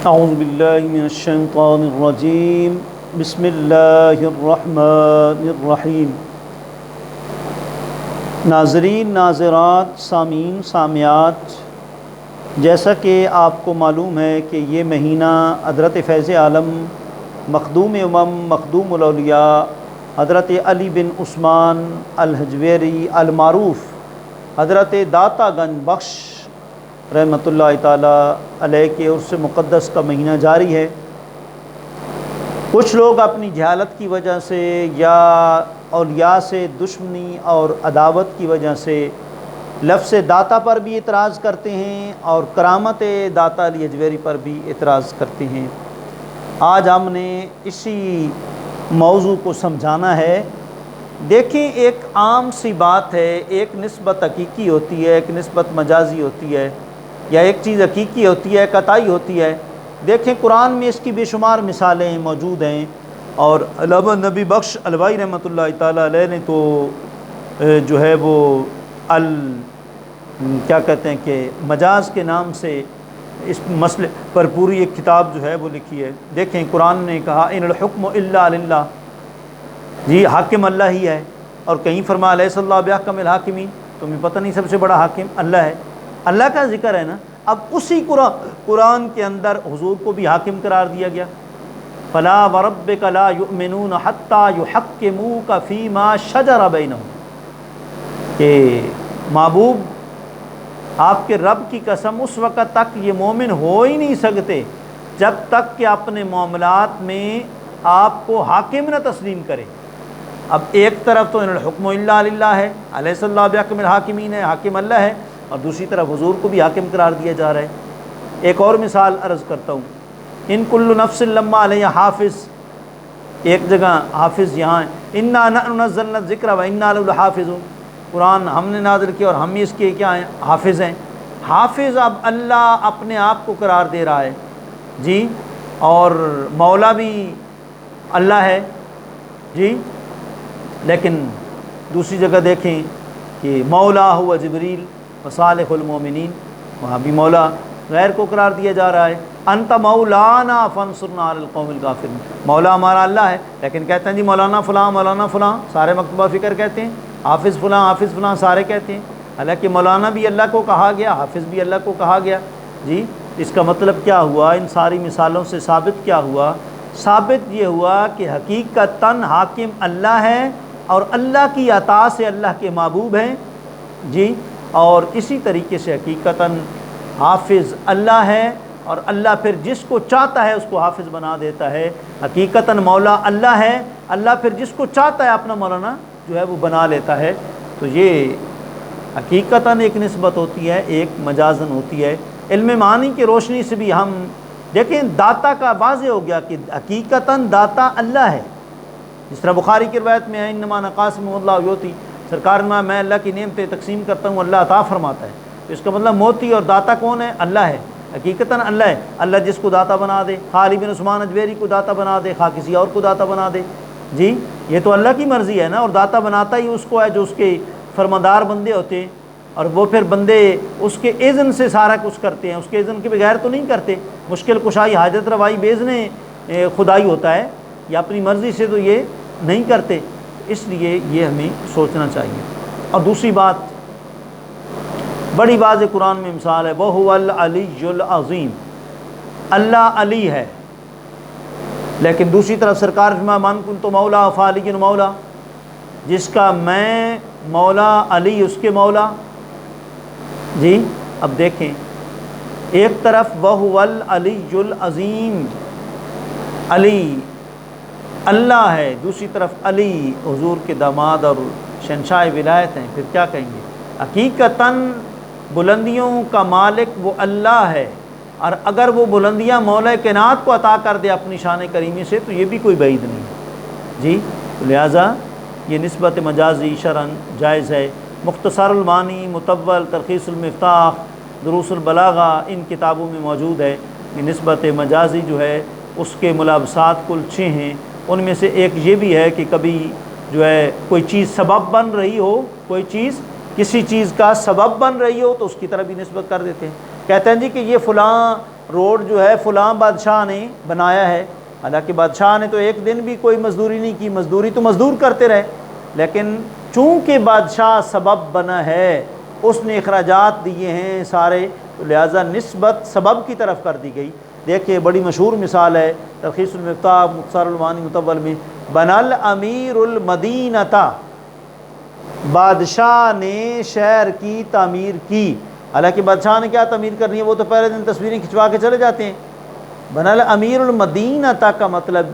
اعوذ باللہ من الشیطان الرجیم بسم اللہ الرحمن الرحیم۔ ناظرین، ناظرات، سامعین، سامعات، جیسا کہ آپ کو معلوم ہے کہ یہ مہینہ حضرت فیض عالم مخدوم مخدوم الاولیاء حضرت علی بن عثمان الحجویری المعروف حضرت داتا گنج بخش رحمۃ اللہ تعالیٰ علیہ کے عرس مقدس کا مہینہ جاری ہے۔ کچھ لوگ اپنی جہالت کی وجہ سے یا اولیاء سے دشمنی اور عداوت کی وجہ سے لفظ داتا پر بھی اعتراض کرتے ہیں اور کرامت داتا علی حجویری پر بھی اعتراض کرتے ہیں۔ آج ہم نے اسی موضوع کو سمجھانا ہے۔ دیکھیں، ایک عام سی بات ہے، ایک نسبت حقیقی ہوتی ہے، ایک نسبت مجازی ہوتی ہے، یا ایک چیز حقیقی ہوتی ہے، قطعی ہوتی ہے۔ دیکھیں، قرآن میں اس کی بے شمار مثالیں موجود ہیں، اور علامہ نبی بخش الوائی رحمۃ اللہ تعالیٰ علیہ نے تو جو ہے وہ کیا کہتے ہیں کہ مجاز کے نام سے اس مسئلے پر پوری ایک کتاب جو ہے وہ لکھی ہے۔ دیکھیں، قرآن نے کہا ان الحکم الا للہ، جی حاکم اللہ ہی ہے، اور کہیں فرمایا الیس اللہ باحکم الحاکمین، تمہیں پتہ نہیں سب سے بڑا حاکم اللہ ہے، اللہ کا ذکر ہے نا۔ اب اسی قرآن کے اندر حضور کو بھی حاکم قرار دیا گیا۔ فلا وربک لا یؤمنون حتی یحکموک فیما شجر بینہم، کہ محبوب آپ کے رب کی قسم اس وقت تک یہ مومن ہو ہی نہیں سکتے جب تک کہ اپنے معاملات میں آپ کو حاکم نہ تسلیم کرے۔ اب ایک طرف تو ان الحکم الا للہ ہے، الیس اللہ باحکم الحاکمین ہے، حاکم اللہ ہے، اور دوسری طرف حضور کو بھی حاکم قرار دیا جا رہا ہے۔ ایک اور مثال عرض کرتا ہوں، ان کل نفس لما علیہا حافظ، ایک جگہ حافظ یہاں ہے، انا نحن نزلنا الذکر و انا لہ لحافظون، قرآن ہم نے نازل کیا اور ہم اس کے کیا ہیں، حافظ ہیں۔ حافظ اب اللہ اپنے آپ کو قرار دے رہا ہے، جی، اور مولا بھی اللہ ہے، جی، لیکن دوسری جگہ دیکھیں کہ مولا ہوا جبریل وصالح المومنین، وہاں بھی مولا غیر کو قرار دیا جا رہا ہے۔ انت مولانا فانصرنا علی القوم الکافرین، مولا ہمارا اللہ ہے، لیکن کہتے ہیں جی مولانا فلاں مولانا فلاں، سارے مکتوبہ فکر کہتے ہیں، حافظ فلاں حافظ فلاں سارے کہتے ہیں، حالانکہ مولانا بھی اللہ کو کہا گیا، حافظ بھی اللہ کو کہا گیا۔ جی، اس کا مطلب کیا ہوا؟ ان ساری مثالوں سے ثابت کیا ہوا؟ ثابت یہ ہوا کہ حقیقتاً حاکم اللہ ہے، اور اللہ کی عطا سے اللہ کے محبوب ہیں، جی، اور اسی طریقے سے حقیقتاً حافظ اللہ ہے، اور اللہ پھر جس کو چاہتا ہے اس کو حافظ بنا دیتا ہے۔ حقیقتاً مولا اللہ ہے، اللہ پھر جس کو چاہتا ہے اپنا مولانا جو ہے وہ بنا لیتا ہے۔ تو یہ حقیقتاً ایک نسبت ہوتی ہے، ایک مجازن ہوتی ہے۔ علم معانی کی روشنی سے بھی ہم دیکھیں، داتا کا واضح ہو گیا کہ حقیقتاً داتا اللہ ہے، جس طرح بخاری کی روایت میں ہے انما نقاسم اللہ یوتی، سرکار میں اللہ کی نعمتیں تقسیم کرتا ہوں، اللہ عطا فرماتا ہے۔ تو اس کا مطلب موتی اور داتا کون ہے؟ اللہ ہے، حقیقتاً اللہ ہے۔ اللہ جس کو داتا بنا دے، خواہ علی بن عثمان حجویری کو داتا بنا دے، خواہ کسی اور کو داتا بنا دے، جی، یہ تو اللہ کی مرضی ہے نا، اور داتا بناتا ہی اس کو ہے جو اس کے فرماندار بندے ہوتے ہیں، اور وہ پھر بندے اس کے اذن سے سارا کچھ کرتے ہیں، اس کے اذن کے بغیر تو نہیں کرتے۔ مشکل کشائی حاجت روائی باذن خدائی ہوتا ہے، یا اپنی مرضی سے تو یہ نہیں کرتے۔ اس لیے یہ ہمیں سوچنا چاہیے۔ اور دوسری بات، بڑی واضح قرآن میں مثال ہے، وَهُوَ الْعَلِيُّ الْعَظِيمُ، اللہ علی ہے، لیکن دوسری طرف سرکار فرمایا مَن كُنتُ مولا فعلی مولا، جس کا میں مولا علی اس کے مولا۔ جی، اب دیکھیں، ایک طرف وَهُوَ الْعَلِيُّ الْعَظِيمُ، علی اللہ ہے، دوسری طرف علی حضور کے داماد اور شہنشاہ ولایت ہیں، پھر کیا کہیں گے؟ حقیقتاً بلندیوں کا مالک وہ اللہ ہے، اور اگر وہ بلندیاں مولا کائنات کو عطا کر دے اپنی شان کریمی سے تو یہ بھی کوئی بعید نہیں، جی، لہٰذا یہ نسبت مجازی شرعاً جائز ہے۔ مختصر المعانی، مطول، تلخیص المفتاح، دروس البلاغہ، ان کتابوں میں موجود ہے کہ نسبت مجازی جو ہے اس کے ملابسات کل 6 ہیں۔ ان میں سے ایک یہ بھی ہے کہ کبھی جو ہے کوئی چیز سبب بن رہی ہو، کوئی چیز کسی چیز کا سبب بن رہی ہو تو اس کی طرف بھی نسبت کر دیتے ہیں، کہتے ہیں جی کہ یہ فلاں روڈ جو ہے فلاں بادشاہ نے بنایا ہے، حالانکہ بادشاہ نے تو ایک دن بھی کوئی مزدوری نہیں کی، مزدوری تو مزدور کرتے رہے، لیکن چونکہ بادشاہ سبب بنا ہے، اس نے اخراجات دیے ہیں سارے، تو لہٰذا نسبت سبب کی طرف کر دی گئی۔ دیکھیے بڑی مشہور مثال ہے تلخیص المفتاح مختصر المعانی مطول میں، بن الامیر المدینہ، بادشاہ نے شہر کی تعمیر کی، حالانکہ بادشاہ نے کیا تعمیر کرنی ہے، وہ تو پہلے دن تصویریں کھنچوا کے چلے جاتے ہیں۔ بن الامیر المدینہ کا مطلب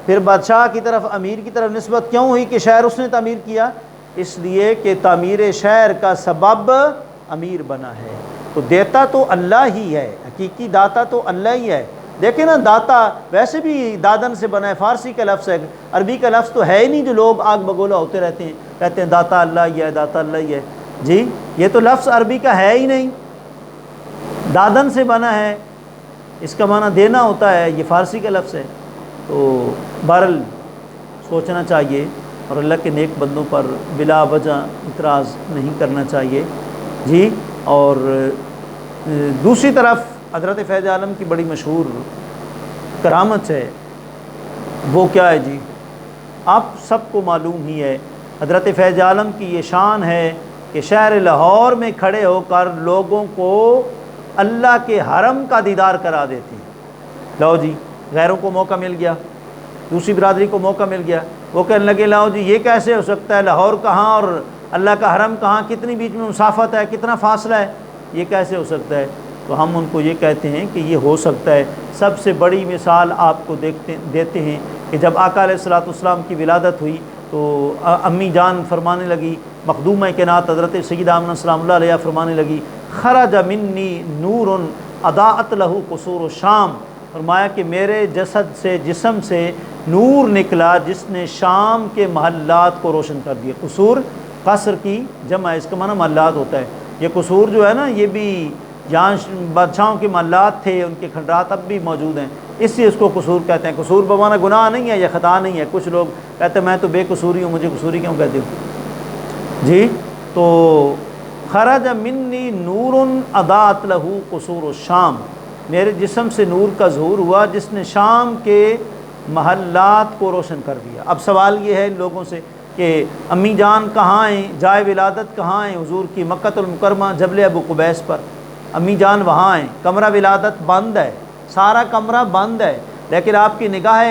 پھر بادشاہ کی طرف، امیر کی طرف نسبت کیوں ہوئی کہ شہر اس نے تعمیر کیا؟ اس لیے کہ تعمیر شہر کا سبب امیر بنا ہے۔ تو دیتا تو اللہ ہی ہے، حقیقی داتا تو اللہ ہی ہے۔ دیکھیں نا، داتا ویسے بھی دادن سے بنا ہے، فارسی کا لفظ ہے، عربی کا لفظ تو ہے ہی نہیں، جو لوگ آگ بگولا ہوتے رہتے ہیں، کہتے ہیں داتا اللہ ہی ہے، داتا اللہ ہی ہے۔ جی یہ تو لفظ عربی کا ہے ہی نہیں، دادن سے بنا ہے، اس کا معنی دینا ہوتا ہے، یہ فارسی کا لفظ ہے۔ تو بہرحال سوچنا چاہیے اور اللہ کے نیک بندوں پر بلا وجہ اعتراض نہیں کرنا چاہیے۔ جی اور دوسری طرف حضرت فیض عالم کی بڑی مشہور کرامت ہے، وہ کیا ہے جی؟ آپ سب کو معلوم ہی ہے، حضرت فیض عالم کی یہ شان ہے کہ شہر لاہور میں کھڑے ہو کر لوگوں کو اللہ کے حرم کا دیدار کرا دیتے ہیں۔ لو جی، غیروں کو موقع مل گیا، دوسری برادری کو موقع مل گیا، وہ کہنے لگے لاؤ جی یہ کیسے ہو سکتا ہے، لاہور کہاں اور اللہ کا حرم کہاں، کتنی بیچ میں مسافت ہے، کتنا فاصلہ ہے، یہ کیسے ہو سکتا ہے؟ تو ہم ان کو یہ کہتے ہیں کہ یہ ہو سکتا ہے۔ سب سے بڑی مثال آپ کو دیتے ہیں کہ جب آقا علیہ الصلوۃ والسلام کی ولادت ہوئی تو امی جان فرمانے لگی، مخدومہ کائنات حضرت سیدہ آمنہ سلام اللہ علیہ فرمانے لگی، خرج منی نور اضاءت لہ قصور الشام، فرمایا کہ میرے جسد سے، جسم سے نور نکلا جس نے شام کے محلات کو روشن کر دیا۔ قصور قصر کی جمع ہے، اس کا معنی محلات ہوتا ہے۔ یہ قصور جو ہے نا، یہ بھی جہاں بادشاہوں کے محلات تھے، ان کے کھنڈرات اب بھی موجود ہیں، اس لیے اس کو قصور کہتے ہیں۔ قصور بمانا گناہ نہیں ہے یا خطا نہیں ہے۔ کچھ لوگ کہتے ہیں میں تو بے قصوری ہوں، مجھے قصوری کیوں کہتے ہو جی؟ تو خرج منی نور اضاءت لہ قصور الشام، میرے جسم سے نور کا ظہور ہوا جس نے شام کے محلات کو روشن کر دیا۔ اب سوال یہ ہے لوگوں سے کہ امی جان کہاں ہیں، جائے ولادت کہاں ہیں حضور کی؟ مکۃ المکرمہ جبل ابو قبیس پر، امی جان وہاں ہیں، کمرہ ولادت بند ہے، سارا کمرہ بند ہے، لیکن آپ کی نگاہ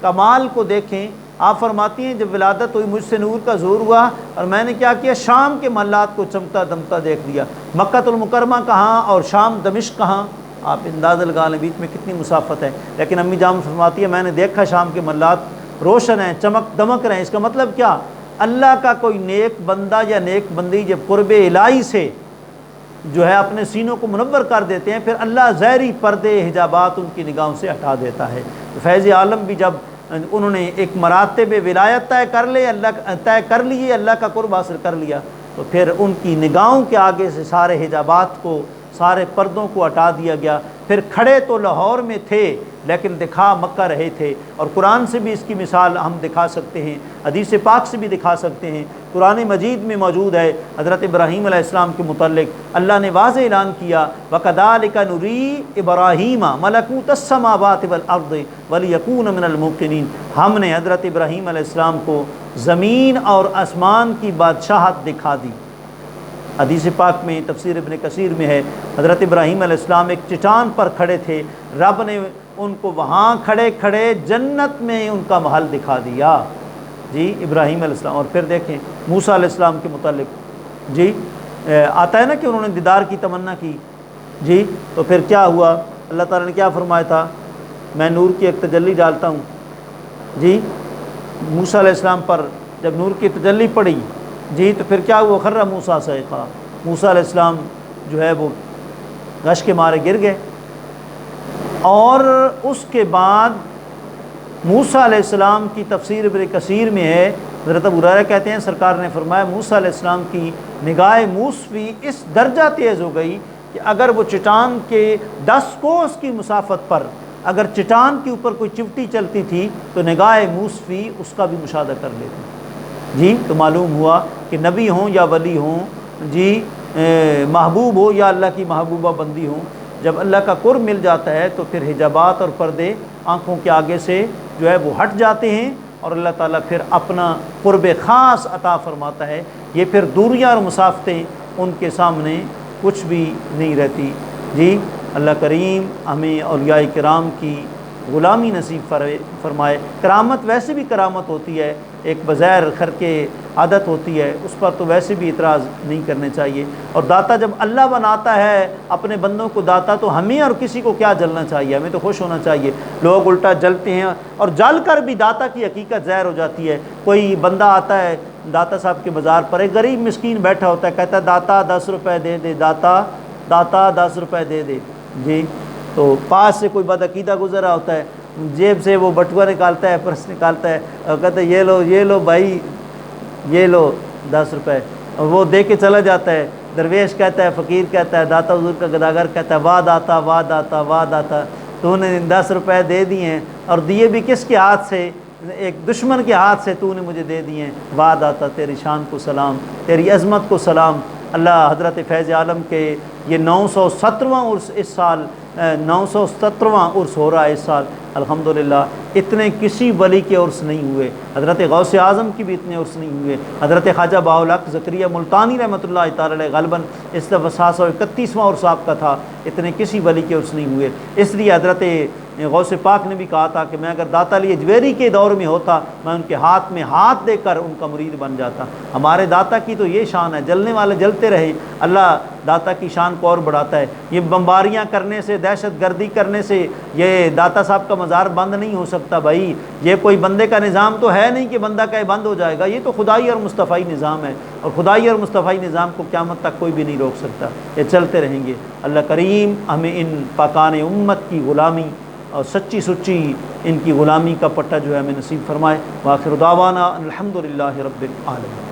کمال کو دیکھیں، آپ فرماتی ہیں جب ولادت ہوئی مجھ سے نور کا ظہور ہوا اور میں نے کیا کیا، شام کے محلات کو چمکتا دمکتا دیکھ لیا۔ مکۃ المکرمہ کہاں اور شام دمشق کہاں؟ آپ اندازہ لگا لیں بیچ میں کتنی مسافت ہے، لیکن امی جان فرماتی ہے میں نے دیکھا شام کے محلات روشن ہیں، چمک دمک رہے ہیں۔ اس کا مطلب کیا؟ اللہ کا کوئی نیک بندہ یا نیک بندی جب قرب الہی سے جو ہے اپنے سینوں کو منور کر دیتے ہیں، پھر اللہ ظاہری پردے حجابات ان کی نگاہوں سے ہٹا دیتا ہے۔ تو فیض عالم بھی جب انہوں نے ایک مراتب ولایت طے کر لیے، اللہ کا قرب حاصل کر لیا، تو پھر ان کی نگاہوں کے آگے سے سارے حجابات کو، سارے پردوں کو ہٹا دیا گیا۔ پھر کھڑے تو لاہور میں تھے لیکن دکھا مکہ رہے تھے، اور قرآن سے بھی اس کی مثال ہم دکھا سکتے ہیں، حدیث پاک سے بھی دکھا سکتے ہیں۔ قرآن مجید میں موجود ہے، حضرت ابراہیم علیہ السلام کے متعلق اللہ نے واضح اعلان کیا، وَكَذَلِكَ نُرِي إِبْرَاهِيمَ مَلَكُوتَ السَّمَاوَاتِ وَالْأَرْضِ وَلِيَكُونَ مِنَ الْمُوقِنِينَ، ہم نے حضرت ابراہیم علیہ السلام کو زمین اور آسمان کی بادشاہت دکھا دی۔ حدیث پاک میں تفسیر ابن کثیر میں ہے، حضرت ابراہیم علیہ السلام ایک چٹان پر کھڑے تھے، رب نے ان کو وہاں کھڑے کھڑے جنت میں ان کا محل دکھا دیا جی، ابراہیم علیہ السلام۔ اور پھر دیکھیں موسیٰ علیہ السلام کے متعلق جی آتا ہے نا کہ انہوں نے دیدار کی تمنا کی جی، تو پھر کیا ہوا؟ اللہ تعالیٰ نے کیا فرمایا تھا؟ میں نور کی ایک تجلی ڈالتا ہوں جی، موسیٰ علیہ السلام پر جب نور کی تجلی پڑی جی، تو پھر کیا ہوا؟ خر موسیٰ صعقا، موسیٰ علیہ السلام جو ہے وہ غش کے مارے گر گئے۔ اور اس کے بعد موسیٰ علیہ السلام کی تفسیر ابن کثیر میں ہے، حضرت ابو ہریرہ کہتے ہیں سرکار نے فرمایا موسیٰ علیہ السلام کی نگاہ موسوی اس درجہ تیز ہو گئی کہ اگر وہ چٹان کے 10 کوس کی مسافت پر اگر چٹان کے اوپر کوئی چوٹی چلتی تھی تو نگاہ موسوی اس کا بھی مشاہدہ کر لیتی جی۔ تو معلوم ہوا کہ نبی ہوں یا ولی ہوں جی، محبوب ہو یا اللہ کی محبوبہ بندی ہوں، جب اللہ کا قرب مل جاتا ہے تو پھر حجابات اور پردے آنکھوں کے آگے سے جو ہے وہ ہٹ جاتے ہیں، اور اللہ تعالیٰ پھر اپنا قرب خاص عطا فرماتا ہے۔ یہ پھر دوریاں اور مسافتیں ان کے سامنے کچھ بھی نہیں رہتی۔ جی اللہ کریم ہمیں اولیاء کرام کی غلامی نصیب فرمائے۔ کرامت ویسے بھی کرامت ہوتی ہے، ایک بظاہر خر کے عادت ہوتی ہے، اس پر تو ویسے بھی اعتراض نہیں کرنے چاہیے۔ اور داتا جب اللہ بناتا ہے اپنے بندوں کو داتا، تو ہمیں اور کسی کو کیا جلنا چاہیے؟ ہمیں تو خوش ہونا چاہیے۔ لوگ الٹا جلتے ہیں، اور جل کر بھی داتا کی حقیقت ظاہر ہو جاتی ہے۔ کوئی بندہ آتا ہے داتا صاحب کے بازار پر، ایک غریب مسکین بیٹھا ہوتا ہے، کہتا ہے داتا 10 روپے دے دے، داتا 10 روپے دے دے۔ جی تو پاس سے کوئی بدعقیدہ گزر رہا ہوتا ہے، جیب سے وہ بٹوا نکالتا ہے، پرس نکالتا ہے، اور کہتا ہے یہ لو بھائی، یہ لو 10 روپے، اور وہ دے کے چلا جاتا ہے۔ درویش کہتا ہے، فقیر کہتا ہے، داتا حضور کا گداگر کہتا ہے، واہ داتا واہ داتا واہ داتا، تو نے 10 روپے دے دیے ہیں، اور دیے بھی کس کے ہاتھ سے؟ ایک دشمن کے ہاتھ سے تو نے مجھے دے دیے ہیں۔ واہ داتا تیری شان کو سلام، تیری عظمت کو سلام۔ اللہ حضرت فیض عالم کے یہ 917واں عرس اس سال، 917واں عرس ہو رہا ہے اس سال الحمدللہ۔ اتنے کسی ولی کے عرس نہیں ہوئے، حضرت غوث اعظم کی بھی اتنے عرس نہیں ہوئے، حضرت خواجہ بہاءالحق زکریا ملتانی رحمۃ اللہ تعالی علیہ غالباً اس دفعہ 731واں عرس آپ کا تھا، اتنے کسی ولی کے عرس نہیں ہوئے۔ اس لیے حضرت غوث پاک نے بھی کہا تھا کہ میں اگر داتا علی اجویری کے دور میں ہوتا، میں ان کے ہاتھ میں ہاتھ دے کر ان کا مرید بن جاتا۔ ہمارے داتا کی تو یہ شان ہے، جلنے والے جلتے رہے، اللہ داتا کی شان کو اور بڑھاتا ہے۔ یہ بمباریاں کرنے سے، دہشت گردی کرنے سے یہ داتا صاحب کا مزار بند نہیں ہو سکتا بھائی۔ یہ کوئی بندے کا نظام تو ہے نہیں کہ بندہ کہے بند ہو جائے گا، یہ تو خدائی اور مصطفی نظام ہے، اور خدائی اور مصطفی نظام کو قیامت تک کوئی بھی نہیں روک سکتا، یہ چلتے رہیں گے۔ اللہ کریم ہمیں ان پاکان امت کی غلامی اور سچی ان کی غلامی کا پٹا جو ہے ہمیں نصیب فرمائے۔ وآخر دعوانا الحمدللہ رب العالمین۔